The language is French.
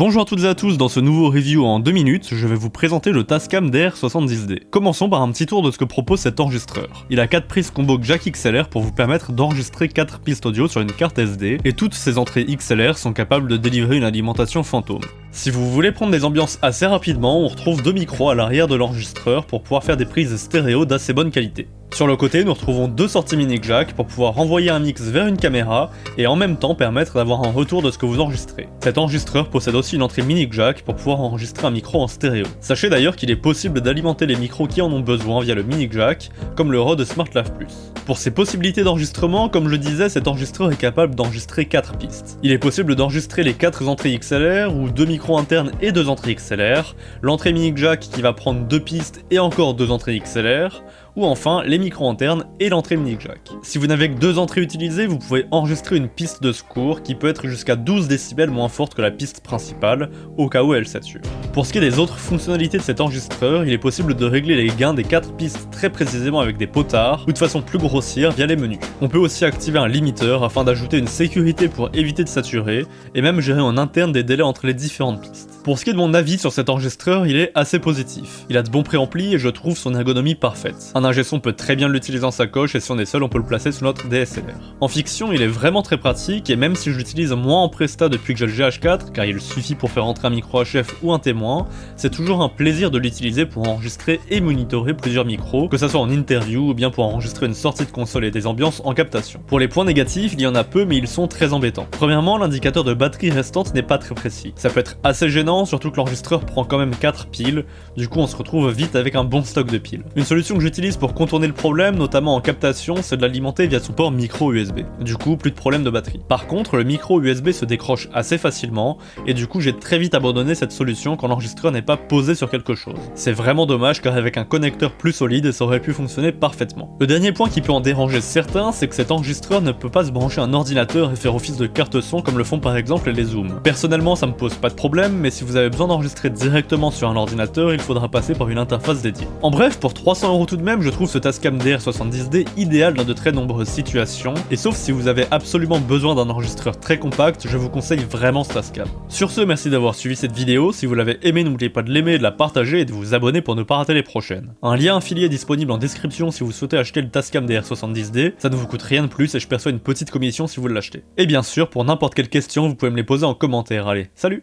Bonjour à toutes et à tous, dans ce nouveau review en 2 minutes, je vais vous présenter le Tascam DR70D. Commençons par un petit tour de ce que propose cet enregistreur. Il a 4 prises combo jack XLR pour vous permettre d'enregistrer 4 pistes audio sur une carte SD, et toutes ces entrées XLR sont capables de délivrer une alimentation fantôme. Si vous voulez prendre des ambiances assez rapidement, on retrouve 2 micros à l'arrière de l'enregistreur pour pouvoir faire des prises stéréo d'assez bonne qualité. Sur le côté, nous retrouvons 2 sorties mini jack pour pouvoir renvoyer un mix vers une caméra et en même temps permettre d'avoir un retour de ce que vous enregistrez. Cet enregistreur possède aussi une entrée mini jack pour pouvoir enregistrer un micro en stéréo. Sachez d'ailleurs qu'il est possible d'alimenter les micros qui en ont besoin via le mini jack, comme le Rode SmartLav+. Pour ses possibilités d'enregistrement, comme je le disais, cet enregistreur est capable d'enregistrer 4 pistes. Il est possible d'enregistrer les 4 entrées XLR ou 2 micros internes et 2 entrées XLR, l'entrée mini jack qui va prendre 2 pistes et encore 2 entrées XLR, ou enfin les micros internes et l'entrée mini jack. Si vous n'avez que 2 entrées utilisées, vous pouvez enregistrer une piste de secours qui peut être jusqu'à 12 décibels moins forte que la piste principale, au cas où elle sature. Pour ce qui est des autres fonctionnalités de cet enregistreur, il est possible de régler les gains des 4 pistes très précisément avec des potards, ou de façon plus grossière via les menus. On peut aussi activer un limiteur afin d'ajouter une sécurité pour éviter de saturer, et même gérer en interne des délais entre les différentes pistes. Pour ce qui est de mon avis sur cet enregistreur, il est assez positif. Il a de bons préamplis et je trouve son ergonomie parfaite. Un ingé son peut très bien l'utiliser en sacoche et si on est seul on peut le placer sous notre DSLR. En fiction il est vraiment très pratique et même si je l'utilise moins en presta depuis que j'ai le GH4 car il suffit pour faire entrer un micro HF ou un témoin, c'est toujours un plaisir de l'utiliser pour enregistrer et monitorer plusieurs micros, que ça soit en interview ou bien pour enregistrer une sortie de console et des ambiances en captation. Pour les points négatifs, il y en a peu mais ils sont très embêtants. Premièrement, l'indicateur de batterie restante n'est pas très précis. Ça peut être assez gênant, surtout que l'enregistreur prend quand même 4 piles, du coup on se retrouve vite avec un bon stock de piles. Une solution que j'utilise pour contourner le problème, notamment en captation, c'est de l'alimenter via son port micro USB. Du coup, plus de problème de batterie. Par contre, le micro USB se décroche assez facilement, et du coup j'ai très vite abandonné cette solution quand l'enregistreur n'est pas posé sur quelque chose. C'est vraiment dommage car avec un connecteur plus solide, ça aurait pu fonctionner parfaitement. Le dernier point qui peut en déranger certains, c'est que cet enregistreur ne peut pas se brancher un ordinateur et faire office de carte son comme le font par exemple les Zooms. Personnellement, ça me pose pas de problème, mais si vous avez besoin d'enregistrer directement sur un ordinateur, il faudra passer par une interface dédiée. En bref, pour 300€ tout de même, je trouve ce Tascam DR70D idéal dans de très nombreuses situations, et sauf si vous avez absolument besoin d'un enregistreur très compact, je vous conseille vraiment ce Tascam. Sur ce, merci d'avoir suivi cette vidéo, si vous l'avez aimé, n'oubliez pas de l'aimer, de la partager et de vous abonner pour ne pas rater les prochaines. Un lien affilié est disponible en description si vous souhaitez acheter le Tascam DR70D, ça ne vous coûte rien de plus et je perçois une petite commission si vous l'achetez. Et bien sûr, pour n'importe quelle question, vous pouvez me les poser en commentaire. Allez, salut!